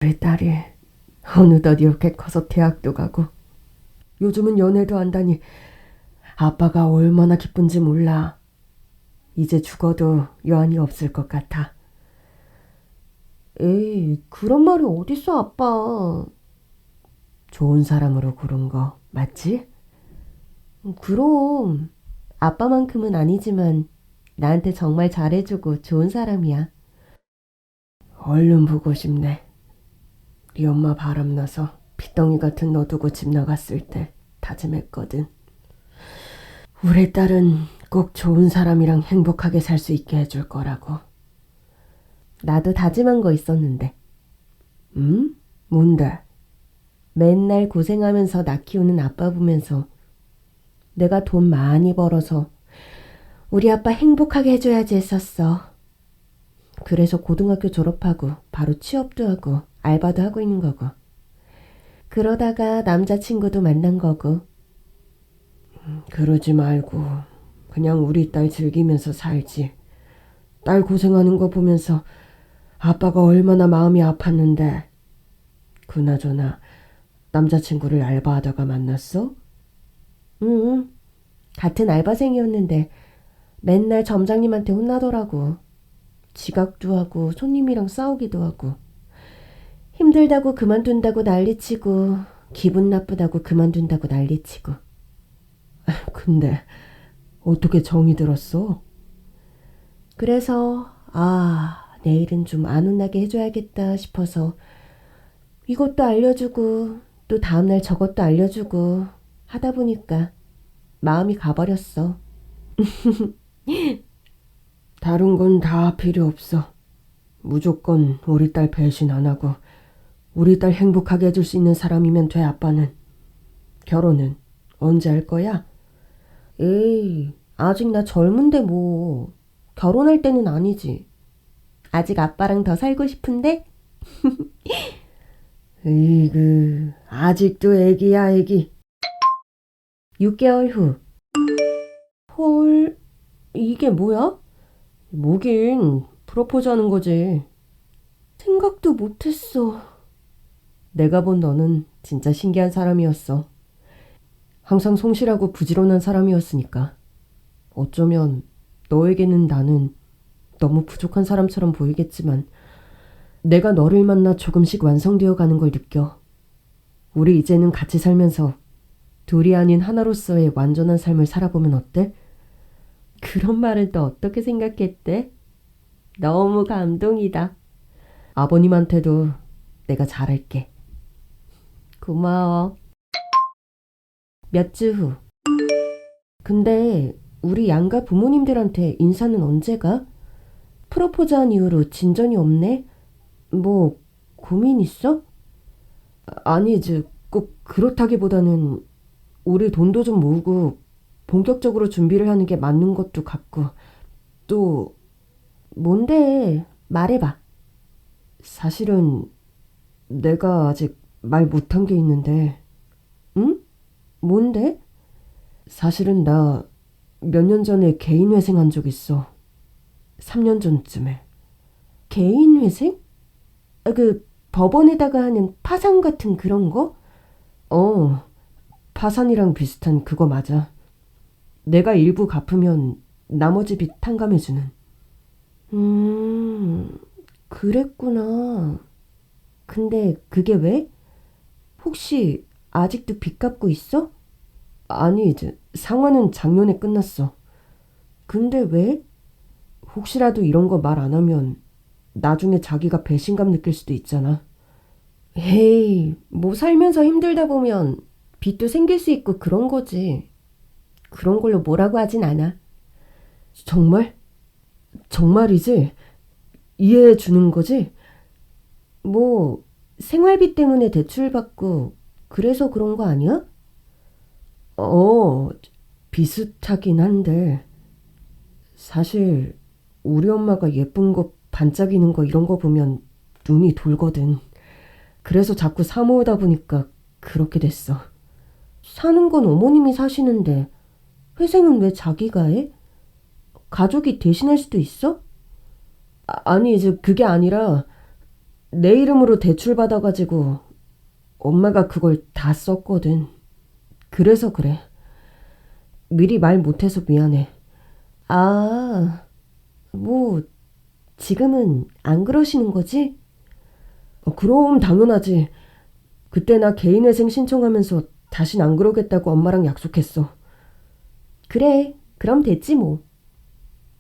우리 딸이 어느덧 이렇게 커서 대학도 가고 요즘은 연애도 한다니 아빠가 얼마나 기쁜지 몰라. 이제 죽어도 여한이 없을 것 같아. 에이, 그런 말이 어딨어, 아빠. 좋은 사람으로 고른 거 맞지? 그럼 아빠만큼은 아니지만 나한테 정말 잘해주고 좋은 사람이야. 얼른 보고 싶네. 네 엄마 바람나서 핏덩이 같은 너 두고 집 나갔을 때 다짐했거든. 우리 딸은 꼭 좋은 사람이랑 행복하게 살 수 있게 해줄 거라고. 나도 다짐한 거 있었는데. 뭔데? 맨날 고생하면서 나 키우는 아빠 보면서 내가 돈 많이 벌어서 우리 아빠 행복하게 해줘야지 했었어. 그래서 고등학교 졸업하고 바로 취업도 하고 알바도 하고 있는 거고. 그러다가 남자친구도 만난 거고. 그러지 말고 그냥 우리 딸 즐기면서 살지. 딸 고생하는 거 보면서 아빠가 얼마나 마음이 아팠는데. 그나저나 남자친구를 알바하다가 만났어? 응, 같은 알바생이었는데 맨날 점장님한테 혼나더라고. 지각도 하고 손님이랑 싸우기도 하고 힘들다고 그만둔다고 난리치고 기분 나쁘다고 그만둔다고 난리치고. 근데 어떻게 정이 들었어? 그래서 내일은 좀 안 혼나게 해줘야겠다 싶어서 이것도 알려주고 또 다음날 저것도 알려주고 하다 보니까 마음이 가버렸어. 다른 건 다 필요 없어. 무조건 우리 딸 배신 안 하고 우리 딸 행복하게 해줄 수 있는 사람이면 돼. 아빠는. 결혼은 언제 할 거야? 에이, 아직 나 젊은데 뭐. 결혼할 때는 아니지. 아직 아빠랑 더 살고 싶은데? 으이그, 아직도 애기야, 애기. 6개월 후. 헐, 이게 뭐야? 뭐긴, 프로포즈 하는 거지. 생각도 못했어. 내가 본 너는 진짜 신기한 사람이었어. 항상 성실하고 부지런한 사람이었으니까. 어쩌면 너에게는 나는 너무 부족한 사람처럼 보이겠지만 내가 너를 만나 조금씩 완성되어 가는 걸 느껴. 우리 이제는 같이 살면서 둘이 아닌 하나로서의 완전한 삶을 살아보면 어때? 그런 말은 또 어떻게 생각했대? 너무 감동이다. 아버님한테도 내가 잘할게. 고마워. 몇 주 후. 근데 우리 양가 부모님들한테 인사는 언제 가? 프로포즈한 이후로 진전이 없네? 뭐 고민 있어? 아니 이제 꼭 그렇다기보다는 우리 돈도 좀 모으고 본격적으로 준비를 하는 게 맞는 것도 같고. 또 뭔데? 말해봐. 사실은 내가 아직 말 못한 게 있는데. 응? 뭔데? 사실은 나 몇 년 전에 개인회생한 적 있어. 3년 전쯤에. 개인회생? 그 법원에다가 하는 파산 같은 그런 거? 어, 파산이랑 비슷한 그거 맞아. 내가 일부 갚으면 나머지 빚 탕감해주는. 그랬구나. 근데 그게 왜? 혹시 아직도 빚 갚고 있어? 아니, 이제 상환은 작년에 끝났어. 근데 왜? 혹시라도 이런 거 말 안 하면 나중에 자기가 배신감 느낄 수도 있잖아. 에이, 뭐 살면서 힘들다 보면 빚도 생길 수 있고 그런 거지. 그런 걸로 뭐라고 하진 않아. 정말? 정말이지? 이해해 주는 거지? 뭐 생활비 때문에 대출 받고 그래서 그런 거 아니야? 어, 비슷하긴 한데 사실 우리 엄마가 예쁜 거 반짝이는 거 이런 거 보면 눈이 돌거든. 그래서 자꾸 사 모으다 보니까 그렇게 됐어. 사는 건 어머님이 사시는데 회생은 왜 자기가 해? 가족이 대신할 수도 있어? 아니 이제 그게 아니라 내 이름으로 대출 받아가지고 엄마가 그걸 다 썼거든. 그래서 그래. 미리 말 못해서 미안해. 아, 뭐, 지금은 안 그러시는 거지? 그럼 당연하지. 그때 나 개인회생 신청하면서 다신 안 그러겠다고 엄마랑 약속했어. 그래, 그럼 됐지 뭐.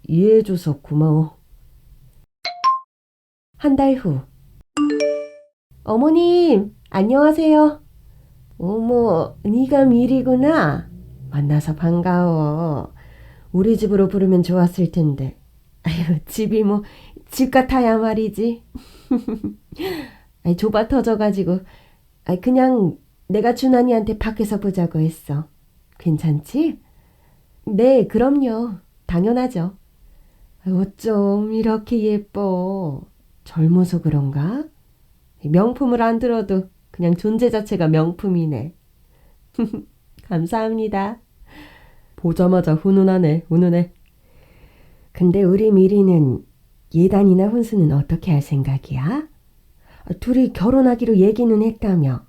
이해해줘서 고마워. 한 달 후. 어머님, 안녕하세요. 어머, 네가 밀이구나. 만나서 반가워. 우리 집으로 부르면 좋았을 텐데. 아유, 집이 뭐, 집 같아야 말이지. 아이, 좁아 터져가지고. 아이, 그냥 내가 준환이한테 밖에서 보자고 했어. 괜찮지? 네, 그럼요. 당연하죠. 어쩜 이렇게 예뻐. 젊어서 그런가? 명품을 안 들어도 그냥 존재 자체가 명품이네. 감사합니다. 보자마자 훈훈하네, 훈훈해. 근데 우리 미리는 예단이나 혼수는 어떻게 할 생각이야? 둘이 결혼하기로 얘기는 했다며.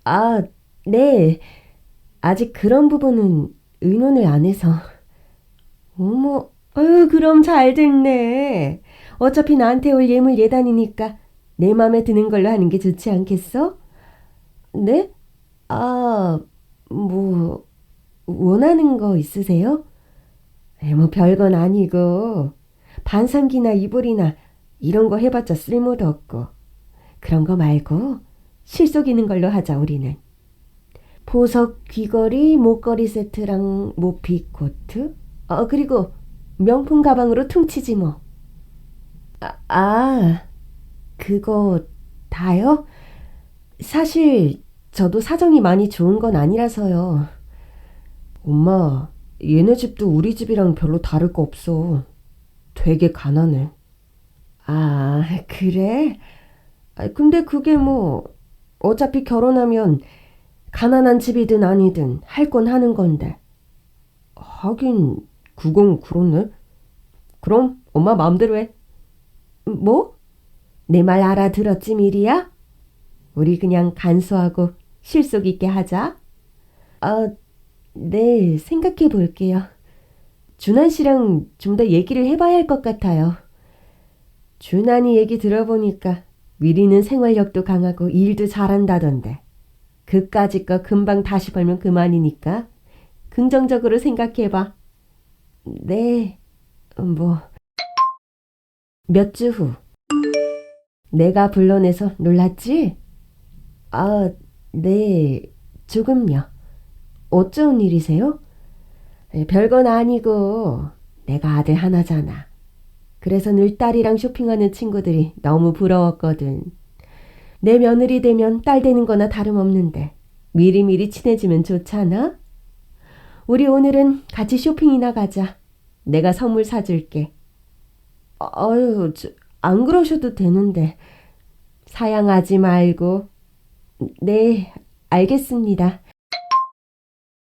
아, 네. 아직 그런 부분은 의논을 안 해서. 어머, 아유, 그럼 잘 됐네. 어차피 나한테 올 예물 예단이니까 내 맘에 드는 걸로 하는 게 좋지 않겠어? 네? 아, 뭐, 원하는 거 있으세요? 뭐 별건 아니고 반상기나 이불이나 이런 거 해봤자 쓸모도 없고 그런 거 말고 실속 있는 걸로 하자 우리는. 보석 귀걸이, 목걸이 세트랑 모피 코트. 그리고 명품 가방으로 퉁치지 뭐. 아, 그거 다요? 사실 저도 사정이 많이 좋은 건 아니라서요. 엄마, 얘네 집도 우리 집이랑 별로 다를 거 없어. 되게 가난해. 아, 그래? 근데 그게 뭐, 어차피 결혼하면 가난한 집이든 아니든 할 건 하는 건데. 하긴, 그건 그렇네. 그럼 엄마 마음대로 해. 뭐? 내 말 알아들었지, 미리야? 우리 그냥 간소하고 실속 있게 하자. 아, 네, 생각해 볼게요. 준한 씨랑 좀 더 얘기를 해봐야 할 것 같아요. 준한이 얘기 들어보니까 미리는 생활력도 강하고 일도 잘한다던데. 그까짓 거 금방 다시 벌면 그만이니까 긍정적으로 생각해봐. 네, 뭐. 몇 주 후. 내가 불러내서 놀랐지? 아, 네, 조금요. 어쩐 일이세요? 별건 아니고 내가 아들 하나잖아. 그래서 늘 딸이랑 쇼핑하는 친구들이 너무 부러웠거든. 내 며느리 되면 딸 되는 거나 다름없는데 미리미리 친해지면 좋잖아? 우리 오늘은 같이 쇼핑이나 가자. 내가 선물 사줄게. 아유, 안 그러셔도 되는데. 사양하지 말고. 네, 알겠습니다.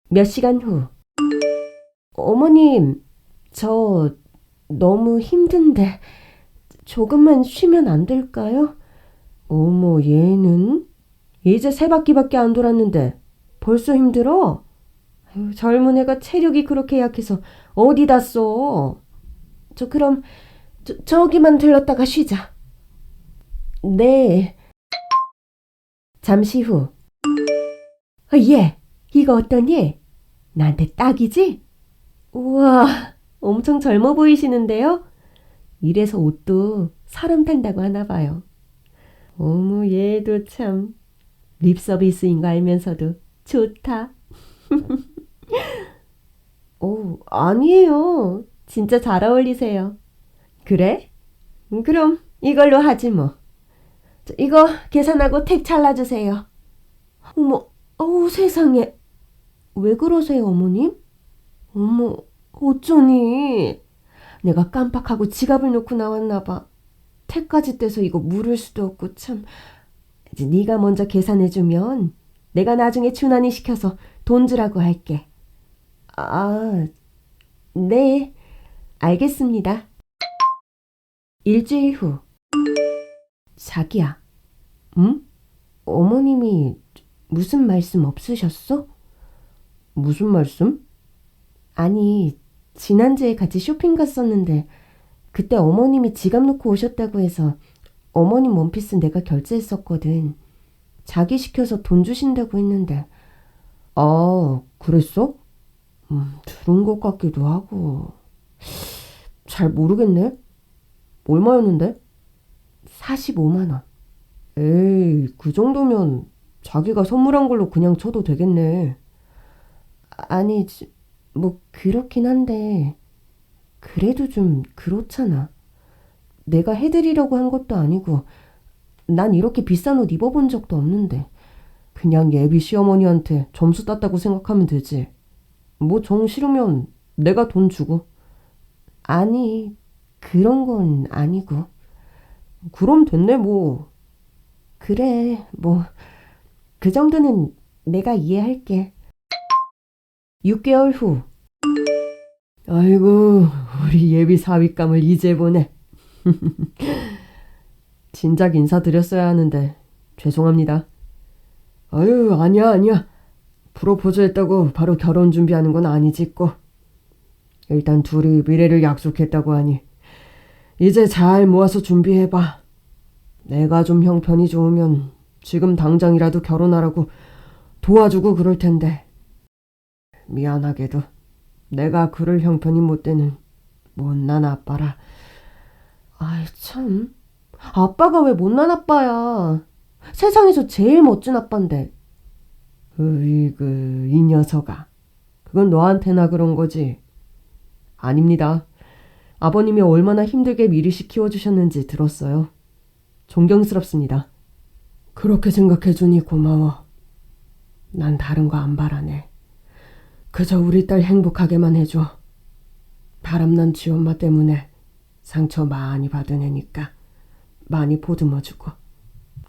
몇 시간 후. 어머님, 저 너무 힘든데 조금만 쉬면 안 될까요? 어머, 얘는 이제 세 바퀴밖에 안 돌았는데 벌써 힘들어? 아유, 젊은 애가 체력이 그렇게 약해서 어디다 써? 그럼 저기만 들렀다가 쉬자. 네. 잠시 후. 얘, 이거 어떠니? 나한테 딱이지? 우와, 엄청 젊어 보이시는데요? 이래서 옷도 사람 탄다고 하나 봐요. 어머, 얘도 참 립 서비스인 거 알면서도 좋다. 아니에요. 진짜 잘 어울리세요. 그래? 그럼 이걸로 하지 뭐. 이거 계산하고 택 잘라주세요. 어머, 세상에. 왜 그러세요, 어머님? 어머, 어쩌니? 내가 깜빡하고 지갑을 놓고 나왔나 봐. 택까지 떼서 이거 물을 수도 없고 참. 이제 네가 먼저 계산해주면 내가 나중에 준환이 시켜서 돈 주라고 할게. 아, 네, 알겠습니다. 일주일 후. 자기야. 응? 어머님이 무슨 말씀 없으셨어? 무슨 말씀? 아니, 지난주에 같이 쇼핑 갔었는데 그때 어머님이 지갑 놓고 오셨다고 해서 어머님 원피스 내가 결제했었거든. 자기 시켜서 돈 주신다고 했는데. 아, 그랬어? 들은 것 같기도 하고. 잘 모르겠네. 얼마였는데? 45만 원. 에이, 그 정도면 자기가 선물한 걸로 그냥 쳐도 되겠네. 아니, 뭐 그렇긴 한데 그래도 좀 그렇잖아. 내가 해드리려고 한 것도 아니고 난 이렇게 비싼 옷 입어본 적도 없는데. 그냥 예비 시어머니한테 점수 땄다고 생각하면 되지. 뭐 정 싫으면 내가 돈 주고. 아니, 그런 건 아니고. 그럼 됐네 뭐. 그래, 뭐 그 정도는 내가 이해할게. 6개월 후. 아이고, 우리 예비 사윗감을 이제 보네. 진작 인사드렸어야 하는데 죄송합니다. 아유, 아니야. 프로포즈 했다고 바로 결혼 준비하는 건 아니지 꼭. 일단 둘이 미래를 약속했다고 하니 이제 잘 모아서 준비해봐. 내가 좀 형편이 좋으면 지금 당장이라도 결혼하라고 도와주고 그럴 텐데. 미안하게도 내가 그럴 형편이 못 되는 못난 아빠라. 아이 참, 아빠가 왜 못난 아빠야. 세상에서 제일 멋진 아빠인데. 으이그, 이 녀석아. 그건 너한테나 그런 거지. 아닙니다. 아버님이 얼마나 힘들게 미리시 키워주셨는지 들었어요. 존경스럽습니다. 그렇게 생각해주니 고마워. 난 다른 거 안 바라네. 그저 우리 딸 행복하게만 해줘. 바람난 쥐엄마 때문에 상처 많이 받은 애니까 많이 보듬어주고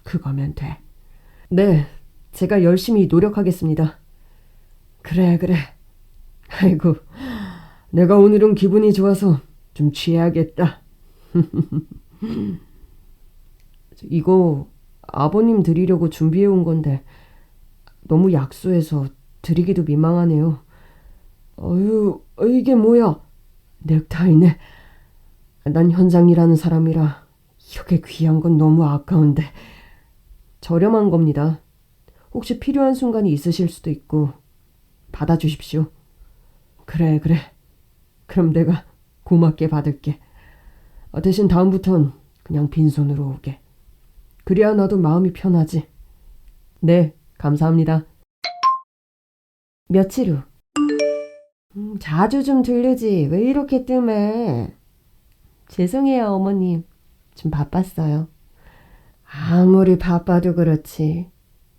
그거면 돼. 네, 제가 열심히 노력하겠습니다. 그래. 아이고, 내가 오늘은 기분이 좋아서 좀 취해야겠다. 이거 아버님 드리려고 준비해온 건데 너무 약소해서 드리기도 민망하네요. 어휴, 이게 뭐야? 넥타이네. 난 현장이라는 사람이라 이렇게 귀한 건 너무 아까운데. 저렴한 겁니다. 혹시 필요한 순간이 있으실 수도 있고 받아주십시오. 그래. 그럼 내가 고맙게 받을게. 대신 다음부턴 그냥 빈손으로 오게. 그래야 나도 마음이 편하지. 네, 감사합니다. 며칠 후. 자주 좀 들르지. 왜 이렇게 뜸해? 죄송해요, 어머님. 좀 바빴어요. 아무리 바빠도 그렇지.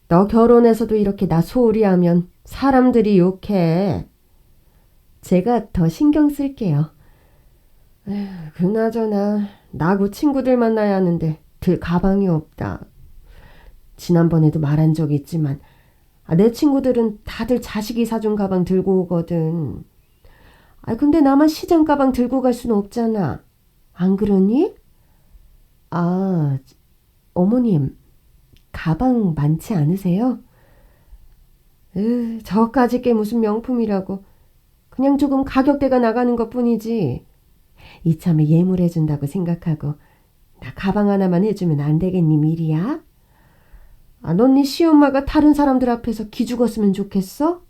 너 결혼해서도 이렇게 나 소홀히 하면 사람들이 욕해. 제가 더 신경 쓸게요. 에휴, 그나저나 나고 친구들 만나야 하는데 들 가방이 없다. 지난번에도 말한 적이 있지만 내 친구들은 다들 자식이 사준 가방 들고 오거든. 근데 나만 시장 가방 들고 갈 수는 없잖아. 안 그러니? 어머님, 가방 많지 않으세요? 저까짓 게 무슨 명품이라고. 그냥 조금 가격대가 나가는 것뿐이지. 이참에 예물해준다고 생각하고 나 가방 하나만 해주면 안 되겠니, 미리야? 넌 네 시엄마가 다른 사람들 앞에서 기죽었으면 좋겠어?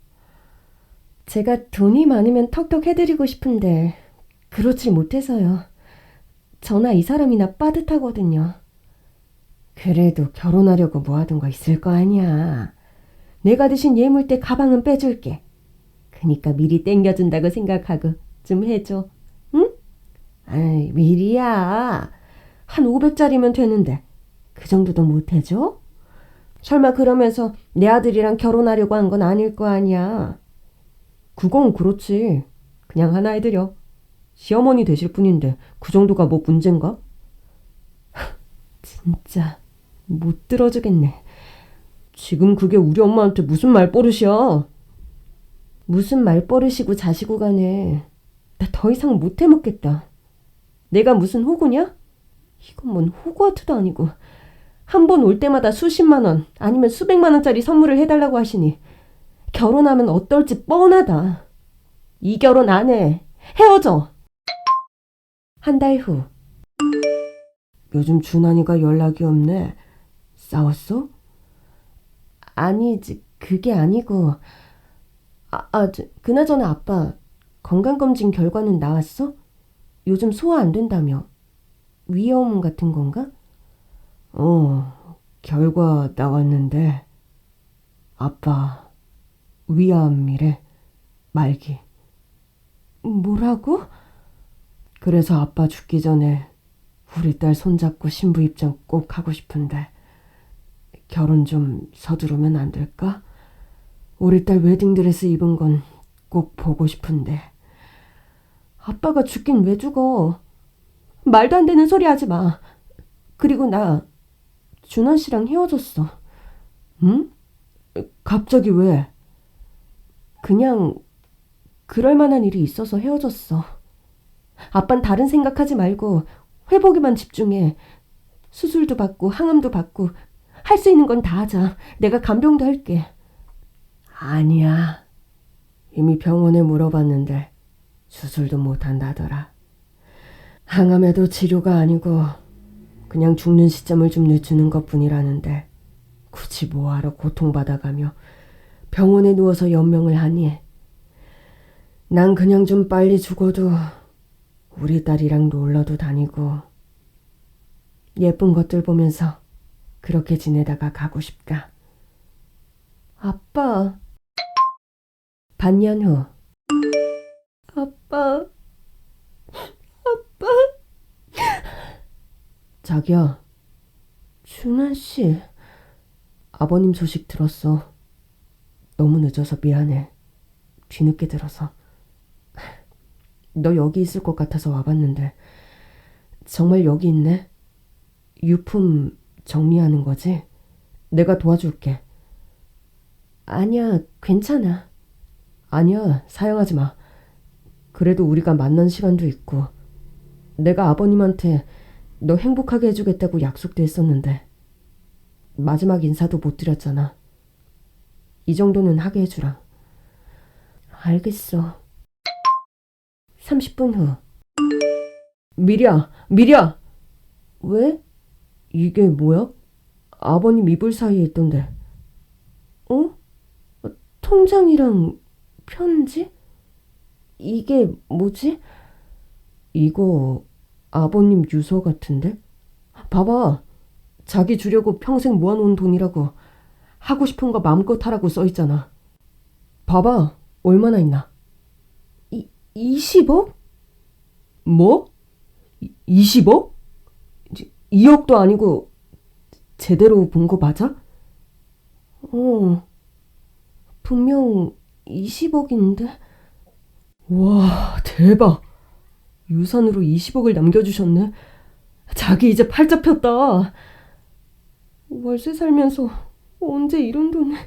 제가 돈이 많으면 턱턱 해드리고 싶은데 그렇지 못해서요. 저나 이 사람이나 빠듯하거든요. 그래도 결혼하려고 모아둔 거 있을 거 아니야. 내가 대신 예물 때 가방은 빼줄게. 그니까 미리 땡겨준다고 생각하고 좀 해줘. 응? 아이, 미리야. 한 500짜리면 되는데 그 정도도 못 해줘? 설마 그러면서 내 아들이랑 결혼하려고 한 건 아닐 거 아니야. 그건 그렇지. 그냥 하나 해드려. 시어머니 되실 분인데 그 정도가 뭐 문제인가? 진짜 못 들어주겠네. 지금 그게 우리 엄마한테 무슨 말버릇이야. 무슨 말버릇이고 자시고 가네. 나 더 이상 못 해먹겠다. 내가 무슨 호구냐? 이건 뭔 호구아트도 아니고. 한 번 올 때마다 수십만 원 아니면 수백만 원짜리 선물을 해달라고 하시니 결혼하면 어떨지 뻔하다. 이 결혼 안 해. 헤어져. 한 달 후. 요즘 준환이가 연락이 없네. 싸웠어? 아니, 그게 아니고. 그나저나 아빠 건강검진 결과는 나왔어? 요즘 소화 안 된다며. 위염 같은 건가? 결과 나왔는데 아빠 위암이래. 말기. 뭐라고? 그래서 아빠 죽기 전에 우리 딸 손잡고 신부 입장 꼭 하고 싶은데 결혼 좀 서두르면 안 될까? 우리 딸 웨딩드레스 입은 건 꼭 보고 싶은데. 아빠가 죽긴 왜 죽어? 말도 안 되는 소리 하지 마. 그리고 나 준환 씨랑 헤어졌어. 응? 갑자기 왜? 그냥 그럴 만한 일이 있어서 헤어졌어. 아빤 다른 생각하지 말고 회복에만 집중해. 수술도 받고 항암도 받고 할 수 있는 건 다 하자. 내가 간병도 할게. 아니야. 이미 병원에 물어봤는데 수술도 못한다더라. 항암에도 치료가 아니고 그냥 죽는 시점을 좀 늦추는 것뿐이라는데 굳이 뭐하러 고통받아가며 병원에 누워서 연명을 하니. 난 그냥 좀 빨리 죽어도 우리 딸이랑 놀러도 다니고 예쁜 것들 보면서 그렇게 지내다가 가고 싶다. 아빠. 반년 후. 아빠. 자기야. 준환 씨. 아버님 소식 들었어. 너무 늦어서 미안해. 뒤늦게 들어서. 너 여기 있을 것 같아서 와봤는데 정말 여기 있네? 유품 정리하는 거지? 내가 도와줄게. 아니야, 괜찮아. 아니야, 사양하지 마. 그래도 우리가 만난 시간도 있고 내가 아버님한테 너 행복하게 해주겠다고 약속도 했었는데 마지막 인사도 못 드렸잖아. 이 정도는 하게 해주라. 알겠어. 30분 후. 미리야. 왜? 이게 뭐야? 아버님 이불 사이에 있던데. 통장이랑 편지? 이게 뭐지? 이거 아버님 유서 같은데? 봐봐. 자기 주려고 평생 모아놓은 돈이라고. 하고 싶은 거 마음껏 하라고 써있잖아. 봐봐. 얼마나 있나? 20억? 뭐? 20억? 2억도 아니고 제대로 본 거 맞아? 분명 20억인데? 와, 대박. 유산으로 20억을 남겨주셨네. 자기 이제 팔 잡혔다. 월세 살면서 언제 이런 돈을.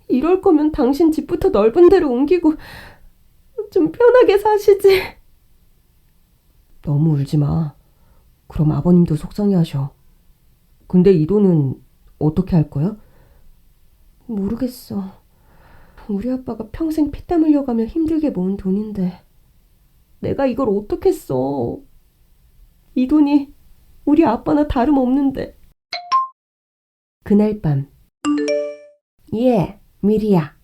이럴 거면 당신 집부터 넓은 데로 옮기고 좀 편하게 사시지. 너무 울지 마. 그럼 아버님도 속상해하셔. 근데 이 돈은 어떻게 할 거야? 모르겠어. 우리 아빠가 평생 피땀 흘려가며 힘들게 모은 돈인데 내가 이걸 어떻게 써. 이 돈이 우리 아빠나 다름없는데. 그날 밤. 예, 미리야.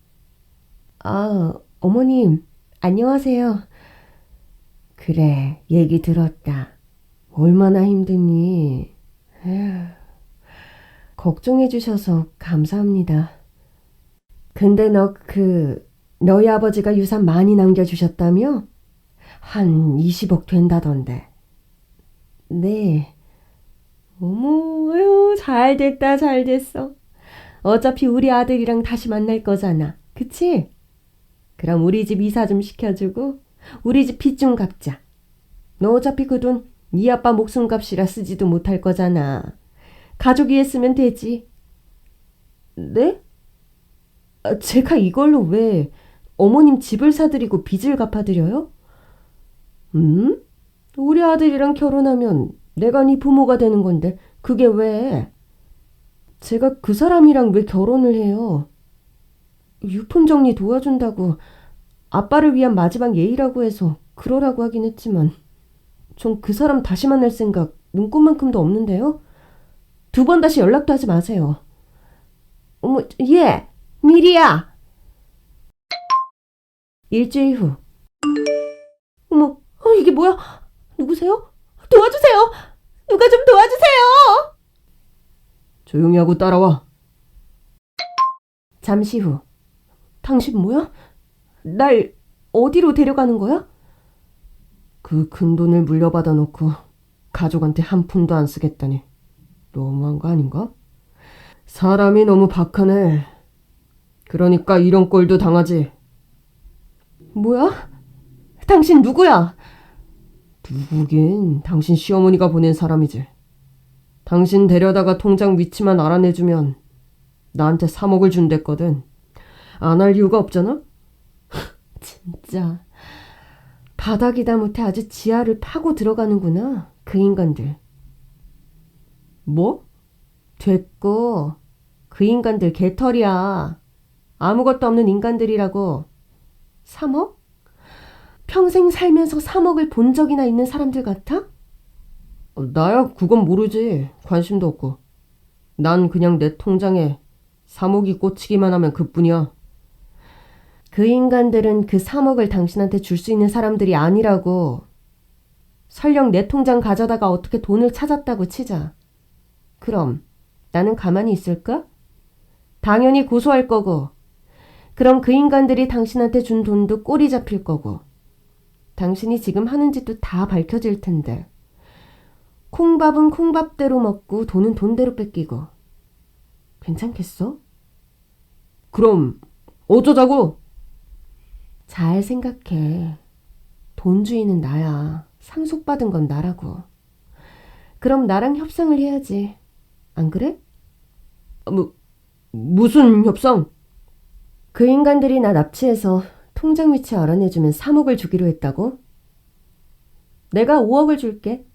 어머님, 안녕하세요. 그래, 얘기 들었다. 얼마나 힘드니? 에휴, 걱정해 주셔서 감사합니다. 근데 너희 아버지가 유산 많이 남겨주셨다며? 한 20억 된다던데. 네. 어머, 아유, 잘 됐다, 잘 됐어. 어차피 우리 아들이랑 다시 만날 거잖아. 그치? 그럼 우리 집 이사 좀 시켜주고 우리 집 빚 좀 갚자. 너 어차피 그 돈 네 아빠 목숨값이라 쓰지도 못할 거잖아. 가족 위해 쓰면 되지. 네? 제가 이걸로 왜 어머님 집을 사드리고 빚을 갚아드려요? 우리 아들이랑 결혼하면 내가 네 부모가 되는 건데 그게 왜? 제가 그 사람이랑 왜 결혼을 해요? 유품 정리 도와준다고 아빠를 위한 마지막 예의라고 해서 그러라고 하긴 했지만 전 그 사람 다시 만날 생각 눈꼽만큼도 없는데요? 2번 다시 연락도 하지 마세요. 어머, 얘! 미리야! 일주일 후. 어머, 이게 뭐야? 누구세요? 도와주세요! 누가 좀 도와주세요! 조용히 하고 따라와. 잠시 후. 당신 뭐야? 날 어디로 데려가는 거야? 그 큰 돈을 물려받아 놓고 가족한테 한 푼도 안 쓰겠다니 너무한 거 아닌가? 사람이 너무 박하네. 그러니까 이런 꼴도 당하지. 뭐야? 당신 누구야? 누구긴 당신 시어머니가 보낸 사람이지. 당신 데려다가 통장 위치만 알아내주면 나한테 3억을 준댔거든. 안 할 이유가 없잖아? 진짜 바닥이다 못해 아주 지하를 파고 들어가는구나. 그 인간들. 뭐? 됐고 그 인간들 개털이야. 아무것도 없는 인간들이라고. 3억? 평생 살면서 3억을 본 적이나 있는 사람들 같아? 나야 그건 모르지. 관심도 없고. 난 그냥 내 통장에 3억이 꽂히기만 하면 그뿐이야. 그 인간들은 그 3억을 당신한테 줄 수 있는 사람들이 아니라고. 설령 내 통장 가져다가 어떻게 돈을 찾았다고 치자. 그럼 나는 가만히 있을까? 당연히 고소할 거고. 그럼 그 인간들이 당신한테 준 돈도 꼬리 잡힐 거고. 당신이 지금 하는 짓도 다 밝혀질 텐데. 콩밥은 콩밥대로 먹고 돈은 돈대로 뺏기고. 괜찮겠어? 그럼 어쩌자고? 잘 생각해. 돈주인은 나야. 상속받은 건 나라고. 그럼 나랑 협상을 해야지. 안 그래? 무슨 협상? 그 인간들이 나 납치해서 통장 위치 알아내주면 3억을 주기로 했다고? 내가 5억을 줄게.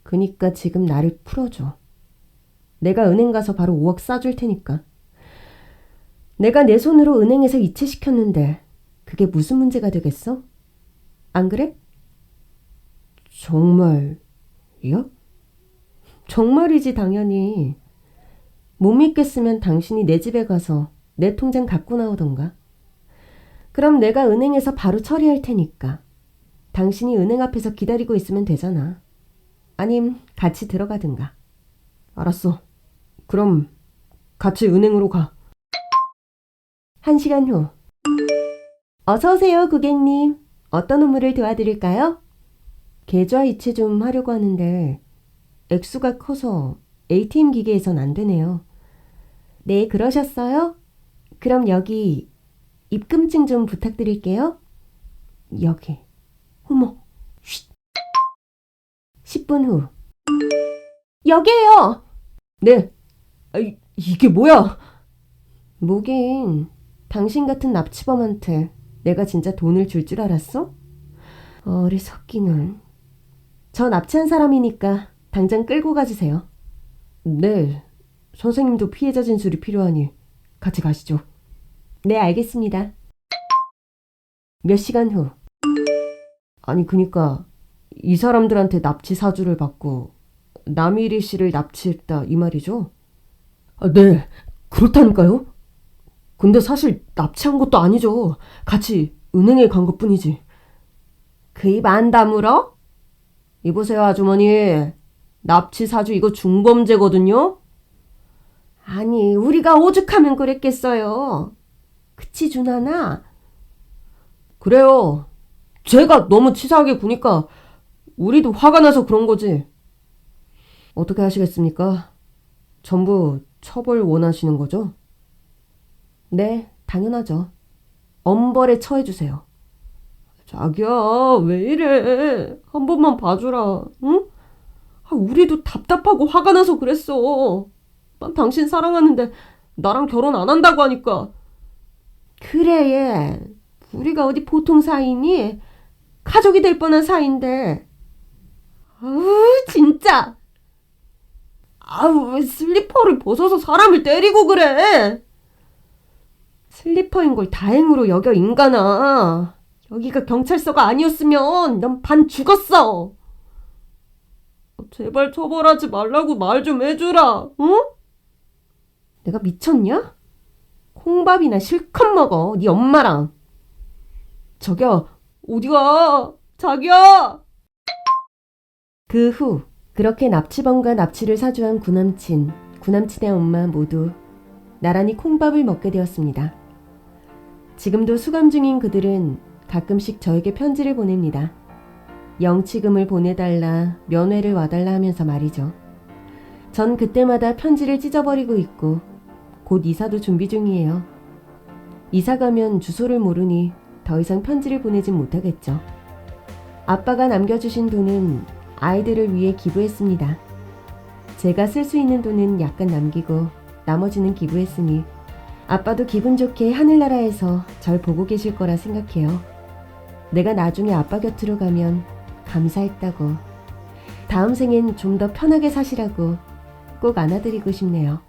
그니까 지금 나를 풀어줘. 내가 은행 가서 바로 5억 싸줄 테니까. 내가 내 손으로 은행에서 이체시켰는데 그게 무슨 문제가 되겠어? 안 그래? 정말이야? 정말이지 당연히. 못 믿겠으면 당신이 내 집에 가서 내 통장 갖고 나오던가. 그럼 내가 은행에서 바로 처리할 테니까. 당신이 은행 앞에서 기다리고 있으면 되잖아. 아님 같이 들어가든가. 알았어. 그럼 같이 은행으로 가. 1시간 후. 어서오세요 고객님. 어떤 업무를 도와드릴까요? 계좌 이체 좀 하려고 하는데 액수가 커서 ATM 기계에선 안 되네요. 네, 그러셨어요? 그럼 여기 입금증 좀 부탁드릴게요. 여기. 어머, 쉿. 10분 후. 여기에요! 네. 이게 뭐야? 뭐긴, 당신 같은 납치범한테 내가 진짜 돈을 줄 줄 알았어? 어리석기는. 저 납치한 사람이니까 당장 끌고 가주세요. 네, 선생님도 피해자 진술이 필요하니 같이 가시죠. 네, 알겠습니다. 몇 시간 후. 아니, 그니까 이 사람들한테 납치 사주를 받고 남일희 씨를 납치했다 이 말이죠? 네, 그렇다니까요. 근데 사실 납치한 것도 아니죠. 같이 은행에 간 것뿐이지. 그 입 안 다물어? 이보세요 아주머니. 납치 사주 이거 중범죄거든요. 아니 우리가 오죽하면 그랬겠어요. 그치 준하나? 그래요. 제가 너무 치사하게 구니까 우리도 화가 나서 그런 거지. 어떻게 하시겠습니까? 전부 처벌 원하시는 거죠? 네, 당연하죠. 엄벌에 처해주세요. 자기야, 왜 이래? 한 번만 봐주라, 응? 우리도 답답하고 화가 나서 그랬어. 난 당신 사랑하는데 나랑 결혼 안 한다고 하니까. 그래, 얘. 우리가 어디 보통 사이니? 가족이 될 뻔한 사이인데. 아우, 진짜. 아우, 왜 슬리퍼를 벗어서 사람을 때리고 그래? 슬리퍼인 걸 다행으로 여겨, 인간아. 여기가 경찰서가 아니었으면 넌 반 죽었어. 제발 처벌하지 말라고 말 좀 해주라, 응? 내가 미쳤냐? 콩밥이나 실컷 먹어, 네 엄마랑. 저기요, 어디가? 자기야! 그 후 그렇게 납치범과 납치를 사주한 구남친, 구남친의 엄마 모두 나란히 콩밥을 먹게 되었습니다. 지금도 수감 중인 그들은 가끔씩 저에게 편지를 보냅니다. 영치금을 보내달라, 면회를 와달라 하면서 말이죠. 전 그때마다 편지를 찢어버리고 있고 곧 이사도 준비 중이에요. 이사 가면 주소를 모르니 더 이상 편지를 보내진 못하겠죠. 아빠가 남겨주신 돈은 아이들을 위해 기부했습니다. 제가 쓸 수 있는 돈은 약간 남기고 나머지는 기부했으니 아빠도 기분 좋게 하늘나라에서 절 보고 계실 거라 생각해요. 내가 나중에 아빠 곁으로 가면 감사했다고, 다음 생엔 좀 더 편하게 사시라고 꼭 안아드리고 싶네요.